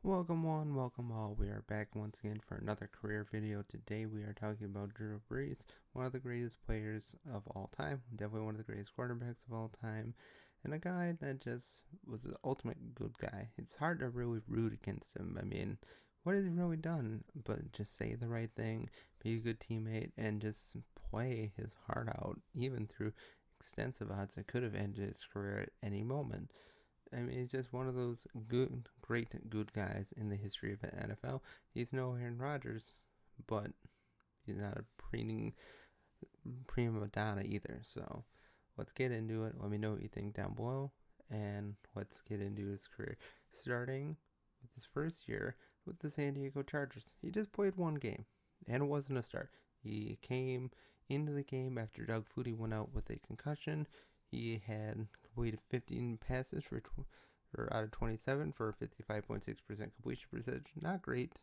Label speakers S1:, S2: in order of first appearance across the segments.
S1: Welcome one, welcome all. We are back once again for another career video. Today we are talking about Drew Brees, one of the greatest players of all time, definitely one of the greatest quarterbacks of all time, and a guy that just was the ultimate good guy. It's hard to really root against him. I mean, what has he really done but just say the right thing, be a good teammate, and just play his heart out, even through extensive odds that could have ended his career at any moment. I mean, he's just one of those great good guys in the history of the NFL. He's no Aaron Rodgers, but he's not a prima donna either. So let's get into it. Let me know what you think down below, and let's get into his career. Starting with his first year with the San Diego Chargers. He just played one game, and it wasn't a start. He came into the game after Doug Flutie went out with a concussion. He had completed 15 passes for out of 27 for a 55.6% completion percentage. Not great.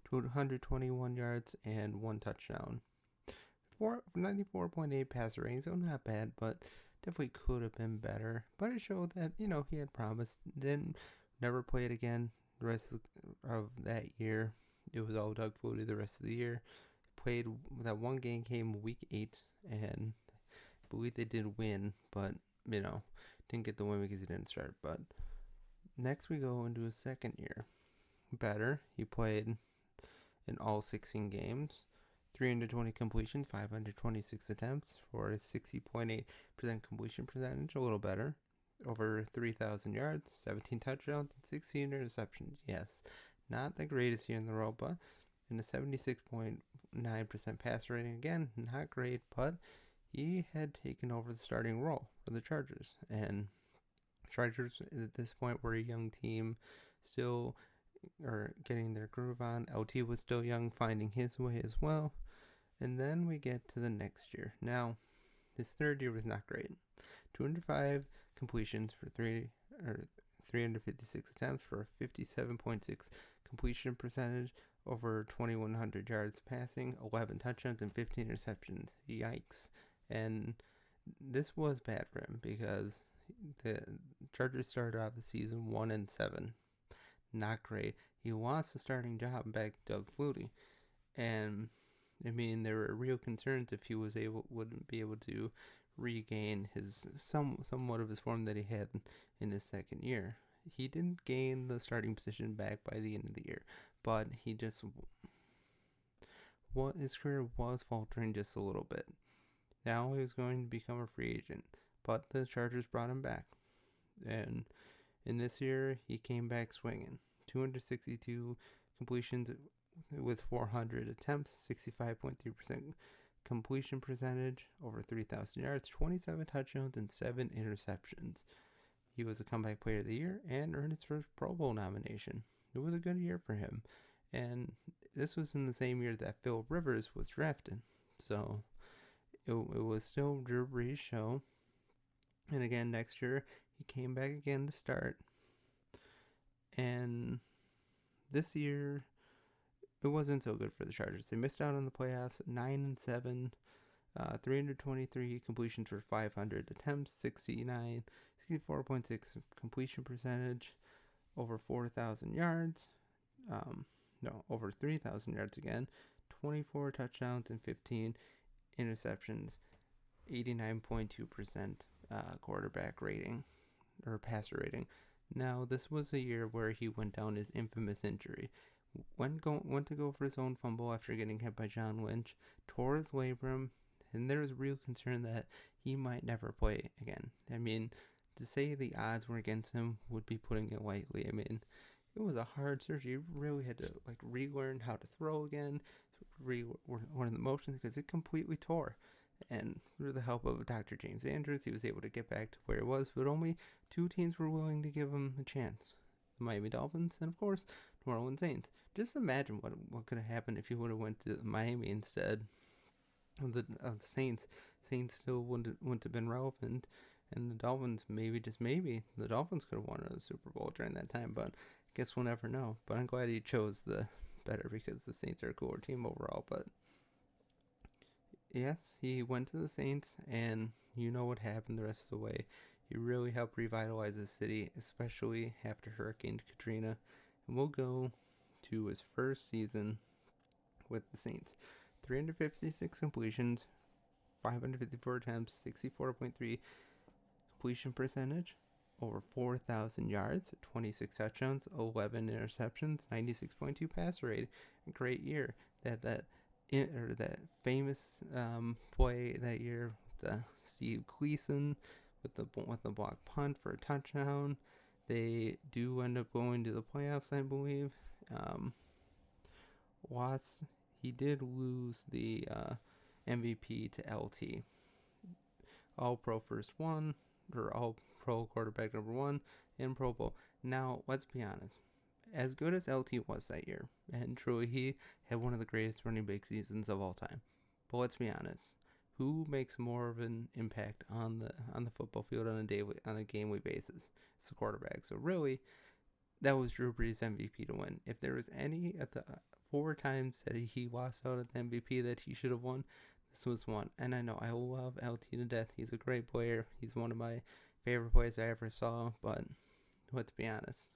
S1: 221 yards and one touchdown. 94.8 passer rating, so not bad, but definitely could have been better. But it showed that, he had promise. Never played again the rest of that year. It was all Doug Flutie the rest of the year. Played that one game, came week 8, and I believe they did win, but didn't get the win because he didn't start. But next we go into his second year. Better. He played in all 16 games. 320 completions, 526 attempts for a 60.8% completion percentage, a little better. Over 3,000 yards, 17 touchdowns, and 16 interceptions. Yes, not the greatest year in the world, but in a 76.9% pass rating. Again, not great, but he had taken over the starting role for the Chargers. And Chargers at this point were a young team, still getting their groove on. LT was still young, finding his way as well. And then we get to the next year. Now, his third year was not great. 205 completions for 356 attempts for a 57.6 completion percentage, over 2,100 yards passing, 11 touchdowns, and 15 interceptions. Yikes. And this was bad for him because the Chargers started off the season 1-7. Not great. He lost the starting job back to Doug Flutie. And I mean, there were real concerns if he wouldn't be able to regain his somewhat of his form that he had in his second year. He didn't gain the starting position back by the end of the year, but his career was faltering just a little bit. Now he was going to become a free agent, but the Chargers brought him back, and in this year he came back swinging. 262 completions with 400 attempts, 65.3% completion percentage, over 3,000 yards, 27 touchdowns, and 7 interceptions. He was a comeback player of the year and earned his first Pro Bowl nomination. It was a good year for him. And this was in the same year that Phil Rivers was drafted. So it was still Drew Brees' show. And again, next year, he came back again to start. And this year, it wasn't so good for the Chargers. They missed out on the playoffs, 9-7, 323 completions for 500 attempts, 64.6 completion percentage, over 4,000 yards. Over 3,000 yards again, 24 touchdowns and 15 interceptions, 89.2% quarterback rating or passer rating. Now, this was a year where he went down his infamous injury. Went to go for his own fumble after getting hit by John Lynch, tore his labrum, and there was real concern that he might never play again. I mean, to say the odds were against him would be putting it lightly. I mean, it was a hard surgery. You really had to relearn how to throw again, relearn the motions because it completely tore. And through the help of Dr. James Andrews, he was able to get back to where he was, but only 2 teams were willing to give him a chance. The Miami Dolphins and, of course, New Orleans Saints. Just imagine what could have happened if he would have went to Miami instead of the Saints. Saints still wouldn't have been relevant, and the Dolphins, maybe, just maybe, the Dolphins could have won a Super Bowl during that time, but I guess we'll never know. But I'm glad he chose the better because the Saints are a cooler team overall. But yes, he went to the Saints, and you know what happened the rest of the way. He really helped revitalize the city, especially after Hurricane Katrina. And we'll go to his first season with the Saints. 356 completions, 554 attempts, 64.3 completion percentage, over 4,000 yards, 26 touchdowns, 11 interceptions, 96.2 passer rating. A great year. That famous play that year, the Steve Gleason with the block punt for a touchdown. They do end up going to the playoffs, I believe. Watts, he did lose the MVP to LT. All Pro first one, or All Pro quarterback number one in Pro Bowl. Now, let's be honest. As good as LT was that year, and truly he had one of the greatest running back seasons of all time. But let's be honest. Who makes more of an impact on the football field on a gamely basis? It's the quarterback. So really, that was Drew Brees' MVP to win. If there was any at the 4 times that he lost out at the MVP that he should have won, this was one. And I know I love LT to death. He's a great player. He's one of my favorite players I ever saw. But let's be honest,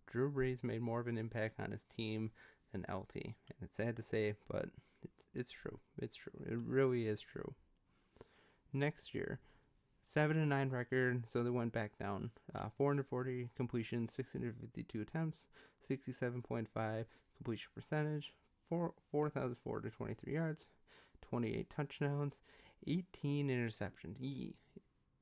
S1: Drew Brees made more of an impact on his team than LT. And it's sad to say, but it's true. It's true. It really is true. Next year, 7-9 record, so they went back down. 440 completions, 652 attempts, 67.5 completion percentage, 4,423 yards, 28 touchdowns, 18 interceptions.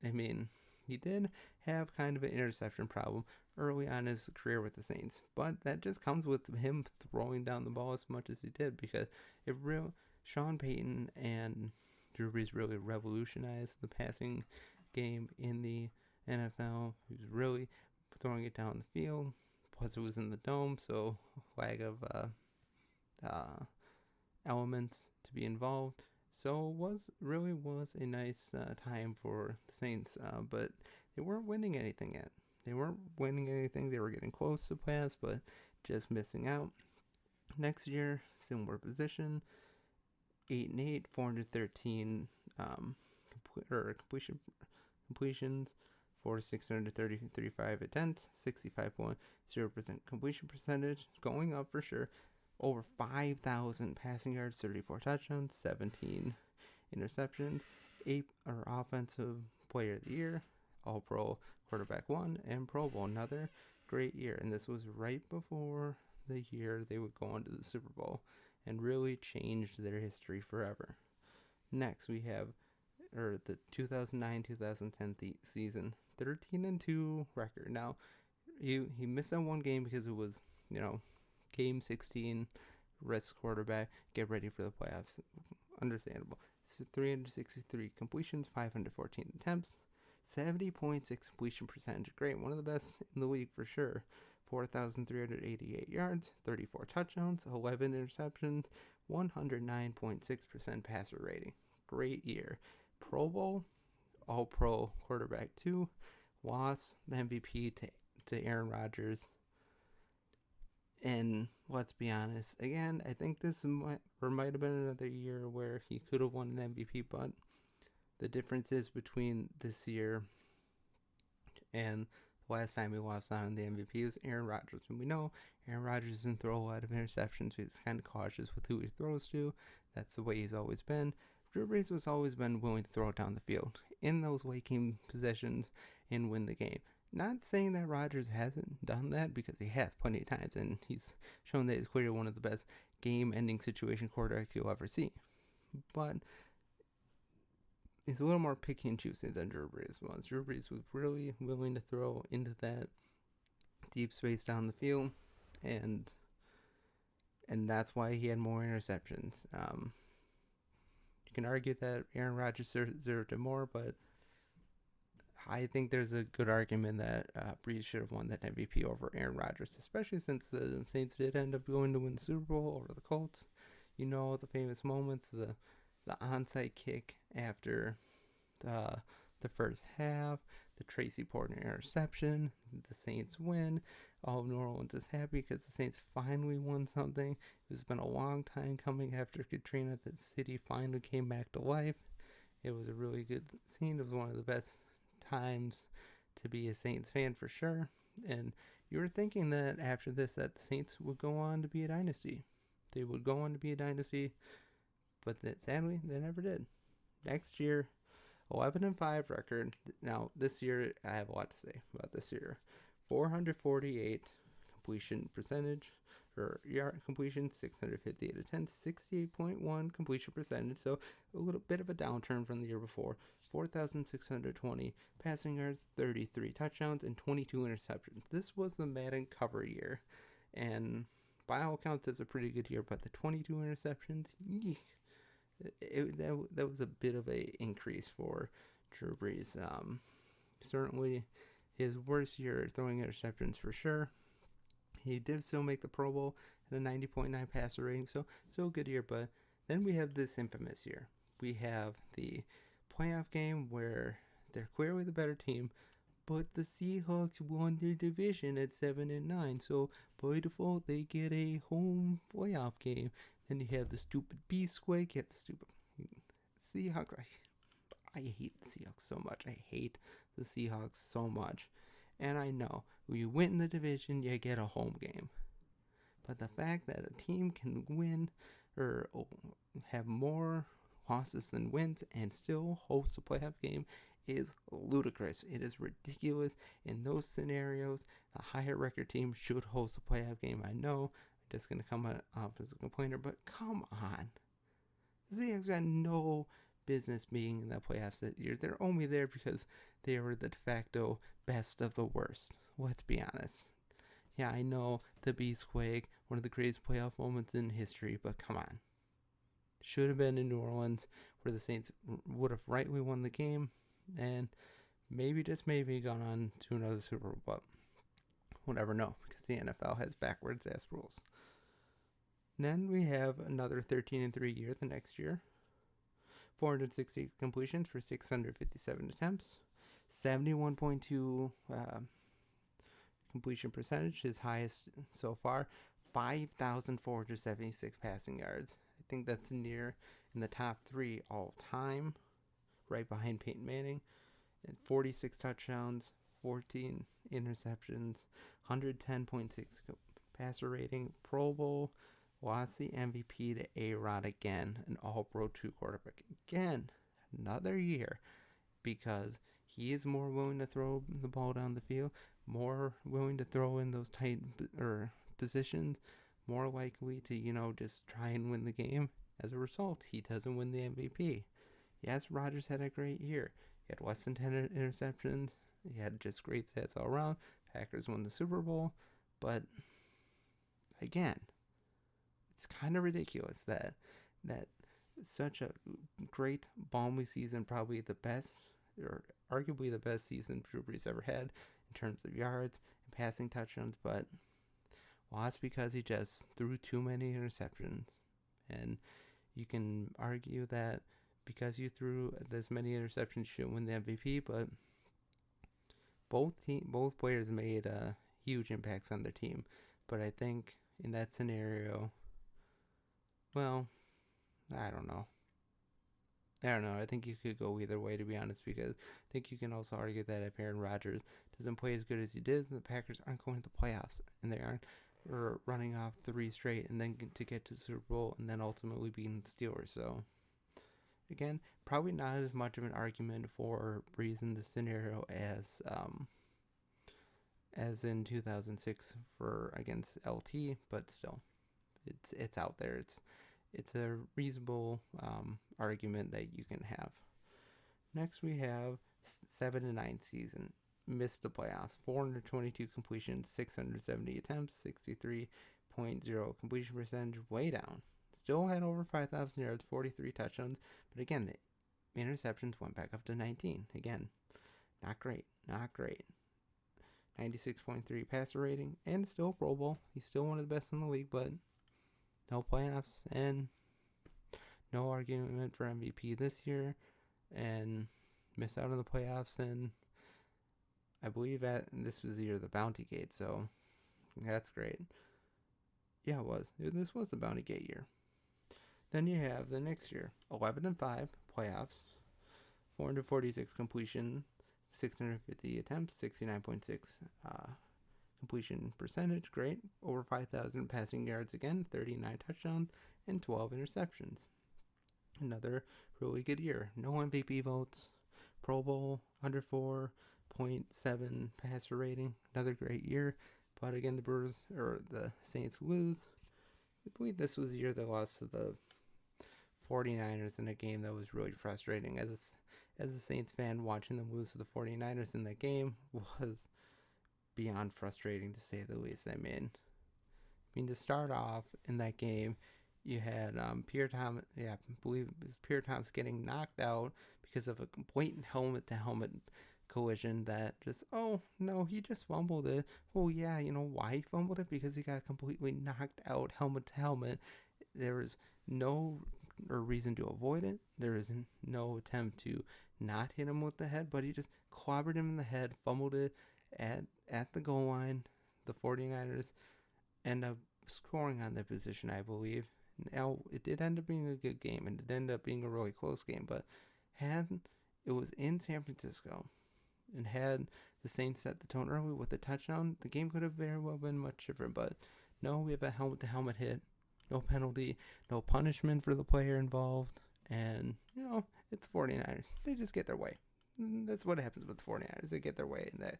S1: I mean, he did have kind of an interception problem early on in his career with the Saints, but that just comes with him throwing down the ball as much as he did, because Sean Payton and Drew Brees really revolutionized the passing game in the NFL. He was really throwing it down the field. Plus, it was in the dome, so flag of elements to be involved. So it was a nice time for the Saints, but they weren't winning anything yet. They weren't winning anything. They were getting close to playoffs, but just missing out. Next year, similar position, 8-8, 413 completions for 635 attempts, 65.0% completion percentage, going up for sure. Over 5,000 passing yards, 34 touchdowns, 17 interceptions, 8 offensive player of the year, All Pro quarterback 1, and Pro Bowl. Another great year, and this was right before the year they would go on to the Super Bowl and really changed their history forever. Next, we have the 2009-2010 season, 13-2 record. Now, he missed that one game because it was, game 16, risk quarterback, get ready for the playoffs. Understandable. 363 completions, 514 attempts, 70.6 completion percentage. Great, one of the best in the league for sure. 4,388 yards, 34 touchdowns, 11 interceptions, 109.6% passer rating. Great year. Pro Bowl, All Pro quarterback 2, lost the MVP to Aaron Rodgers. And let's be honest, again, I think this might have been another year where he could have won an MVP, but the difference is between this year and the last time he lost out on the MVP was Aaron Rodgers. And we know Aaron Rodgers doesn't throw a lot of interceptions. He's kind of cautious with who he throws to. That's the way he's always been. Drew Brees has always been willing to throw it down the field in those late game possessions and win the game. Not saying that Rodgers hasn't done that, because he has plenty of times, and he's shown that he's clearly one of the best game-ending situation quarterbacks you'll ever see. But he's a little more picky and choosy than Drew Brees was. Drew Brees was really willing to throw into that deep space down the field, and that's why he had more interceptions. You can argue that Aaron Rodgers deserved it more, but I think there's a good argument that Brees should have won that MVP over Aaron Rodgers, especially since the Saints did end up going to win the Super Bowl over the Colts. You know, the famous moments, the onside kick after the first half, the Tracy Porter interception, the Saints win. All of New Orleans is happy because the Saints finally won something. It's been a long time coming after Katrina. The city finally came back to life. It was a really good scene. It was one of the best times to be a Saints fan for sure. And You were thinking that after this, that the Saints would go on to be a dynasty. They would go on to be a dynasty, but that, sadly, they never did. Next year, 11-5 record. Now, this year, I have a lot to say about this year. 448 completion percentage, or yard completion, 658 attempts, 68.1 completion percentage. So a little bit of a downturn from the year before. 4,620 passing yards, 33 touchdowns, and 22 interceptions. This was the Madden cover year, and by all accounts, it's a pretty good year. But the 22 interceptions, that was a bit of a increase for Drew Brees. Certainly his worst year throwing interceptions for sure. He did still make the Pro Bowl at a 90.9 passer rating, so a good year. But then we have this infamous year. We have the playoff game where they're clearly the better team, but the Seahawks won their division at 7-9. So by default, they get a home playoff game. Then you have the stupid Beastquake. You have the stupid Seahawks. I hate the Seahawks so much. I hate the Seahawks so much. And I know, when you win the division, you get a home game. But the fact that a team can win or have more losses than wins and still host a playoff game is ludicrous. It is ridiculous. In those scenarios, the higher record team should host a playoff game. I know I'm just going to come off as a complainer, but come on. The Seahawks got no business being in the playoffs that year. They're only there because they were the de facto best of the worst. Let's be honest. Yeah, I know the Beastquake, one of the greatest playoff moments in history, but come on. Should have been in New Orleans, where the Saints would have rightly won the game, and maybe, just maybe, gone on to another Super Bowl, but we'll never know, because the NFL has backwards-ass rules. Then we have another 13-3 year the next year. 460 completions for 657 attempts. 71.2 completion percentage, his highest so far. 5,476 passing yards. I think that's near in the top 3 all time, right behind Peyton Manning. And 46 touchdowns, 14 interceptions, 110.6 passer rating, Pro Bowl. Lost the MVP to A-Rod again, an all-pro 2 quarterback. Again, another year, because he is more willing to throw the ball down the field, more willing to throw in those tight positions, more likely to, just try and win the game. As a result, he doesn't win the MVP. Yes, Rodgers had a great year. He had less than 10 interceptions. He had just great stats all around. Packers won the Super Bowl. But, again, it's kind of ridiculous that such a great, balmy season, probably the best, or arguably the best season Drew Brees ever had in terms of yards and passing touchdowns, but lost because he just threw too many interceptions. And you can argue that because you threw this many interceptions, you shouldn't win the MVP, but both players made huge impacts on their team. But I think in that scenario, well, I don't know. I think you could go either way, to be honest, because I think you can also argue that if Aaron Rodgers doesn't play as good as he did, the Packers aren't going to the playoffs, and they aren't running off 3 straight and then to get to the Super Bowl and then ultimately beating the Steelers. So, again, probably not as much of an argument for Brees in this scenario as in 2006 against LT, but still, it's out there. It's a reasonable argument that you can have. Next, we have 7-9 season. Missed the playoffs. 422 completions, 670 attempts, 63.0 completion percentage, way down. Still had over 5,000 yards, 43 touchdowns. But again, the interceptions went back up to 19. Again, not great. 96.3 passer rating, and still Pro Bowl. He's still one of the best in the league, but no playoffs and no argument for MVP this year, and missed out on the playoffs. And I believe this was the year of the Bounty Gate, so that's great. Yeah, it was. This was the Bounty Gate year. Then you have the next year, 11-5 playoffs, 446 completion, 650 attempts, 69.6 Completion percentage, great. Over 5,000 passing yards again, 39 touchdowns, and 12 interceptions. Another really good year. No MVP votes. Pro Bowl, under 4.7 passer rating. Another great year. But again, the Saints lose. I believe this was the year they lost to the 49ers in a game that was really frustrating. As a Saints fan, watching them lose to the 49ers in that game was beyond frustrating, to say the least. I mean, to start off in that game, you had Pierre Thomas, I believe it was Pierre Thomas getting knocked out because of a blatant helmet-to-helmet collision that just, oh, no, he just fumbled it. Oh, yeah, you know why he fumbled it? Because he got completely knocked out helmet-to-helmet. There was no reason to avoid it. There was no attempt to not hit him with the head, but he just clobbered him in the head, fumbled it at the goal line. The 49ers end up scoring on that position, I believe. Now, it did end up being a good game, and it ended up being a really close game, but had it was in San Francisco, and had the Saints set the tone early with a touchdown, the game could have very well been much different, but no, we have a helmet-to-helmet hit, no penalty, no punishment for the player involved, and, it's 49ers. They just get their way. That's what happens with the 49ers. They get their way in that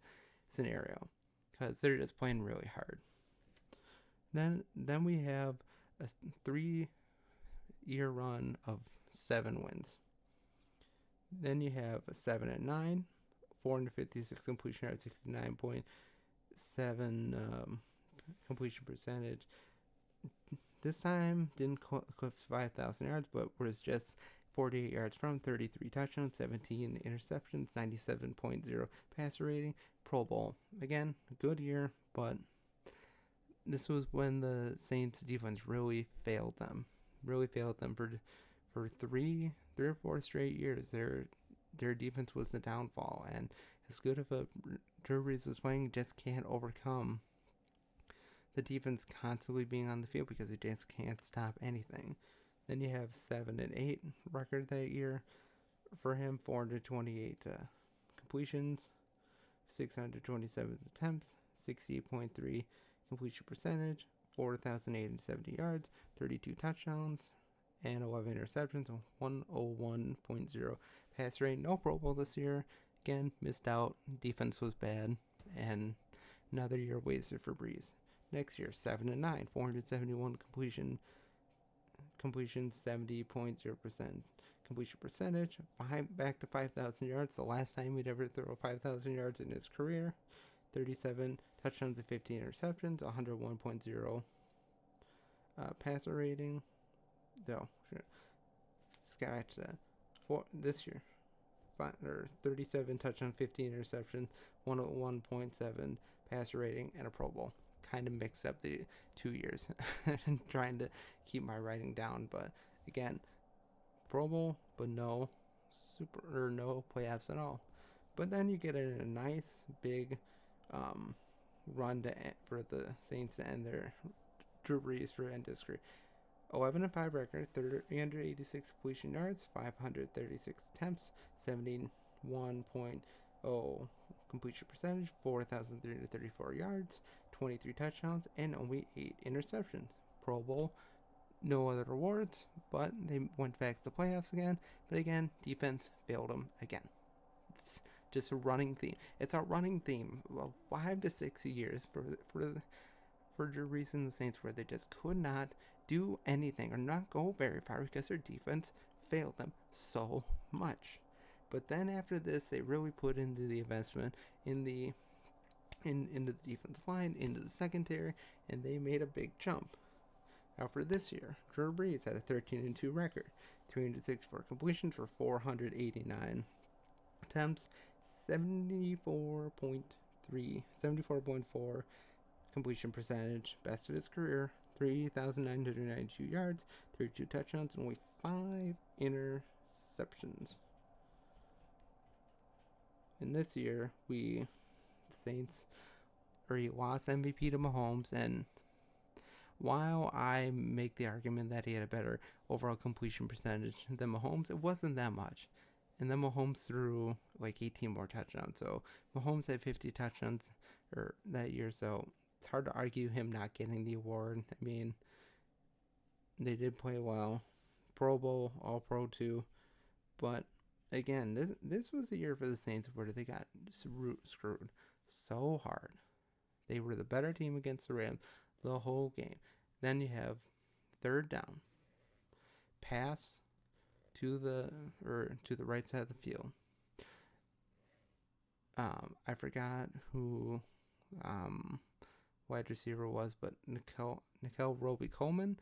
S1: scenario, because they're just playing really hard. Then we have a 3-year run of 7 wins. Then you have a 7-9, 456 completion yards, 69.7 completion percentage. This time didn't eclipse 5,000 yards, but was just 48 yards from 33 touchdowns, 17 interceptions, 97.0 passer rating. Pro Bowl. Again, good year, but this was when the Saints defense really failed them. For 3 or 4 straight years. Their defense was the downfall, and as good of a Drew Brees was playing, just can't overcome the defense constantly being on the field because they just can't stop anything. Then you have 7-8 record that year for him, 428 completions, 627 attempts, 68.3 completion percentage, 4,870 yards, 32 touchdowns, and 11 interceptions, 101.0 pass rate. No Pro Bowl this year. Again, missed out. Defense was bad, and another year wasted for Brees. Next year, 7-9, 471 completion, 70.0% completion percentage, back to 5,000 yards. The last time he'd ever throw 5,000 yards in his career. 37 touchdowns and 15 interceptions, 101.0 passer rating. No, scratch that. For this year, 37 touchdowns, 15 interceptions, 101.7 passer rating, and a Pro Bowl. Kind of mixed up the 2 years, trying to keep my writing down. But again, Pro Bowl, but no playoffs at all. But then you get a nice big run for the Saints to end their Drew Brees to end his career. 11-5 record, 386 completion yards, 536 attempts, 71.0 completion percentage, 4,334 yards, 23 touchdowns, and only 8 interceptions. Pro Bowl, no other awards, but they went back to the playoffs again. But again, defense failed them again. It's just a running theme. It's a running theme. Well, 5 to 6 years for Drew Brees and the Saints, where they just could not do anything or not go very far because their defense failed them so much. But then after this, they really put into the investment into the defensive line, into the secondary, and they made a big jump. Now for this year, Drew Brees had a 13-2 record, 364 completions for 489 attempts, 74.4 completion percentage, best of his career, 3,992 yards, 32 touchdowns, and only 5 interceptions. And this year, he lost MVP to Mahomes, and while I make the argument that he had a better overall completion percentage than Mahomes, it wasn't that much. And then Mahomes threw like 18 more touchdowns. So Mahomes had 50 touchdowns that year. So it's hard to argue him not getting the award. I mean, they did play well. Pro Bowl, All Pro too. But again, this was the year for the Saints where they got screwed so hard. They were the better team against the Rams the whole game. Then you have third down, pass to the right side of the field. I forgot who wide receiver was, but Nickel Roby Coleman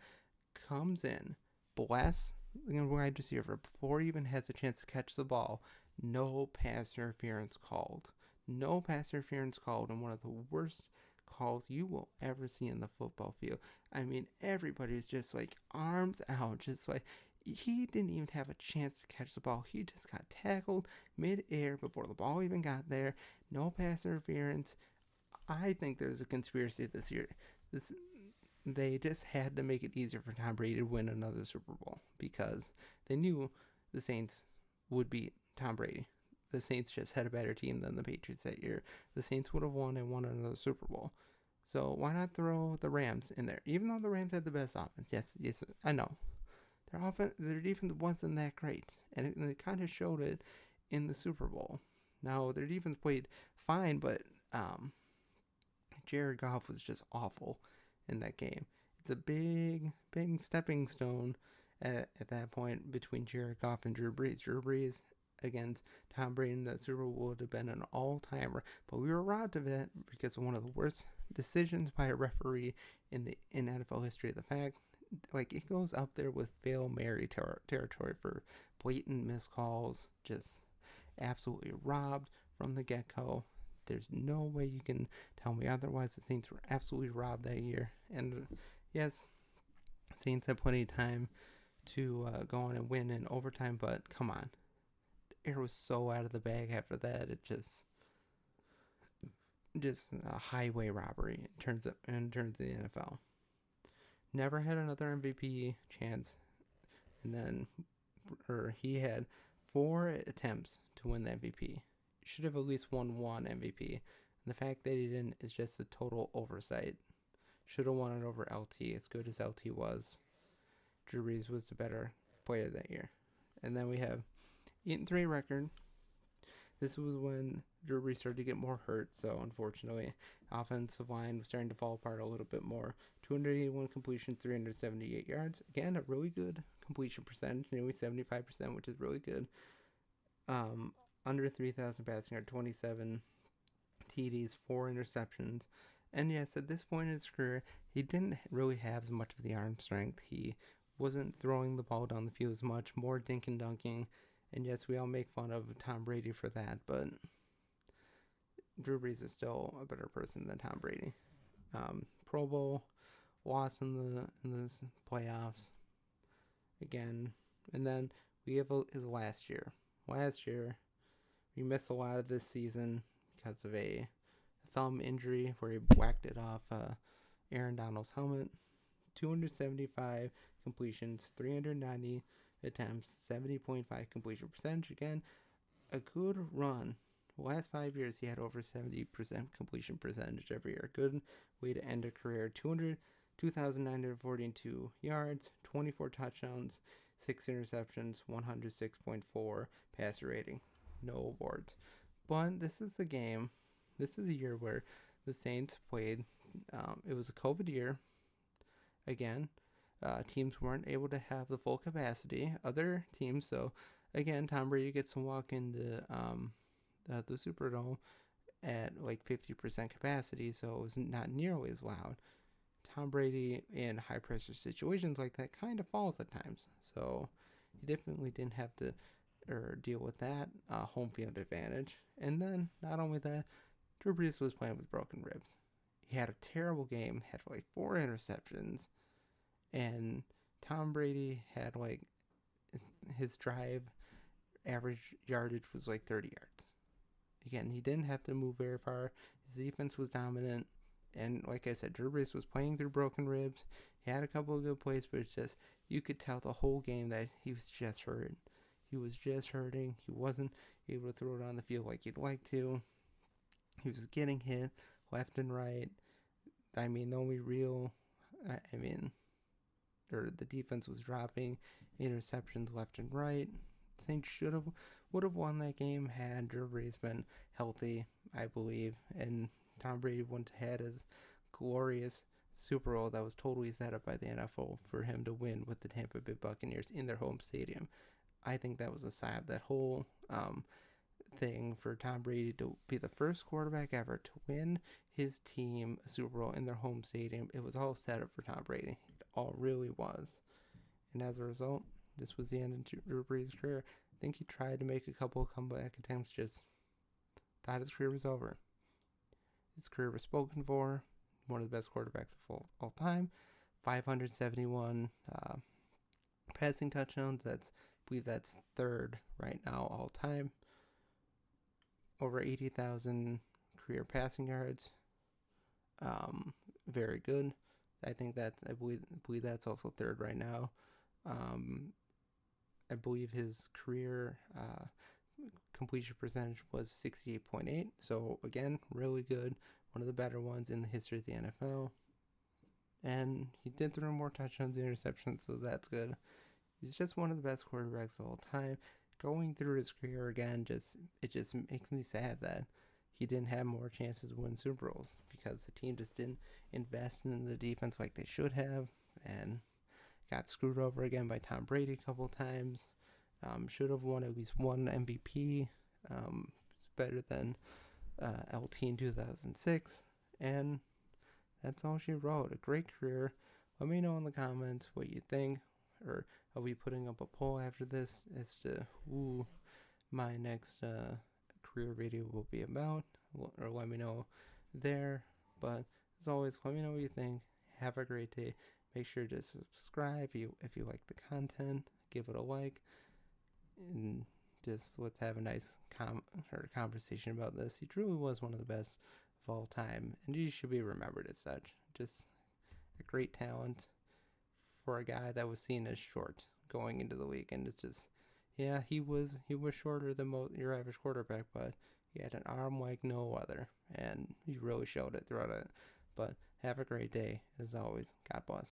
S1: comes in, blasts the wide receiver before he even has a chance to catch the ball. No pass interference called. No pass interference called, and one of the worst calls you will ever see in the football field. I mean, everybody's just like arms out, just like he didn't even have a chance to catch the ball. He just got tackled mid-air before the ball even got there. No pass interference. I think there's a conspiracy this year. They just had to make it easier for Tom Brady to win another Super Bowl because they knew the Saints would beat Tom Brady. The Saints just had a better team than the Patriots that year. The Saints would have won another Super Bowl. So why not throw the Rams in there? Even though the Rams had the best offense. Yes, I know. Their defense wasn't that great. And it kind of showed it in the Super Bowl. Now, their defense played fine, but Jared Goff was just awful in that game. It's a big stepping stone at that point between Jared Goff and Drew Brees. Drew Brees against Tom Brady in the Super Bowl would have been an all-timer, but we were robbed of it because of one of the worst decisions by a referee in NFL history. The fact, like, it goes up there with Hail Mary territory for blatant missed calls, just absolutely robbed from the get-go. There's no way you can tell me otherwise. The Saints were absolutely robbed that year. And yes, Saints had plenty of time to go on and win in overtime, but come on. The air was so out of the bag after that. It just a highway robbery in terms of the NFL. Never had another MVP chance. And then he had 4 attempts to win the MVP. Should have at least won one MVP. And the fact that he didn't is just a total oversight. Should have won it over LT, as good as LT was. Drew Brees was the better player that year. And then we have 8-3 record. This was when Drew Brees started to get more hurt, so unfortunately, offensive line was starting to fall apart a little bit more. 281 completions, 378 yards. Again, a really good completion percentage, nearly 75%, which is really good. Under 3,000 passing yards, 27 TDs, 4 interceptions. And yes, at this point in his career, he didn't really have as much of the arm strength. He wasn't throwing the ball down the field as much, more dink and dunking. And yes, we all make fun of Tom Brady for that, but Drew Brees is still a better person than Tom Brady. Pro Bowl, loss in the playoffs again. And then we have his last year. Last year, we missed a lot of this season because of a thumb injury where he whacked it off Aaron Donald's helmet. 275 completions, 390 attempts, 70.5 completion percentage. Again, a good run. The last 5 years, he had over 70% completion percentage every year. Good way to end a career. 2,942 yards, 24 touchdowns, 6 interceptions, 106.4 passer rating. No awards. But this is the game. This is the year where the Saints played. It was a COVID year. Again, teams weren't able to have the full capacity. Other teams, so again, Tom Brady gets to walk into the Superdome at like 50% capacity, so it was not nearly as loud. Tom Brady in high pressure situations like that kind of falls at times, so he definitely didn't have to deal with that home field advantage. And then not only that, Drew Brees was playing with broken ribs. He had a terrible game, had like 4 interceptions, and Tom Brady had like his drive average yardage was like 30 yards. Again, he didn't have to move very far. His defense was dominant. And like I said, Drew Brees was playing through broken ribs. He had a couple of good plays, but it's just, you could tell the whole game that he was just hurt. He was just hurting. He wasn't able to throw it on the field like he'd like to. He was getting hit left and right. I mean, the only real, I mean, or the defense was dropping interceptions left and right. Saints would have won that game had Drew Brees been healthy, I believe, and Tom Brady wouldn't have had his glorious Super Bowl that was totally set up by the NFL for him to win with the Tampa Bay Buccaneers in their home stadium. I think that was a sign of that whole thing for Tom Brady to be the first quarterback ever to win his team a Super Bowl in their home stadium. It was all set up for Tom Brady. It all really was. And as a result, this was the end of Drew Brees' career. I think he tried to make a couple of comeback attempts, just thought his career was over. His career was spoken for. One of the best quarterbacks of all time. 571 passing touchdowns. I believe that's third right now all time. Over 80,000 career passing yards. Very good. I believe that's also third right now. I believe his career completion percentage was 68.8. So again, really good. One of the better ones in the history of the NFL. And he did throw more touchdowns than interceptions, so that's good. He's just one of the best quarterbacks of all time. Going through his career again, it just makes me sad that he didn't have more chances to win Super Bowls because the team just didn't invest in the defense like they should have, and got screwed over again by Tom Brady a couple times. Should have won at least one MVP. It's better than LT in 2006, and that's all she wrote. A great career. Let me know in the comments what you think, or I'll be putting up a poll after this as to who my next career video will be about, or let me know there. But as always, let me know what you think. Have a great day. Make sure to subscribe if you like the content. Give it a like, and just let's have a nice conversation about this. He truly was one of the best of all time, and he should be remembered as such. Just a great talent for a guy that was seen as short going into the league, and it's just, yeah, he was shorter than your average quarterback, but he had an arm like no other, and he really showed it throughout it. But have a great day, as always. God bless.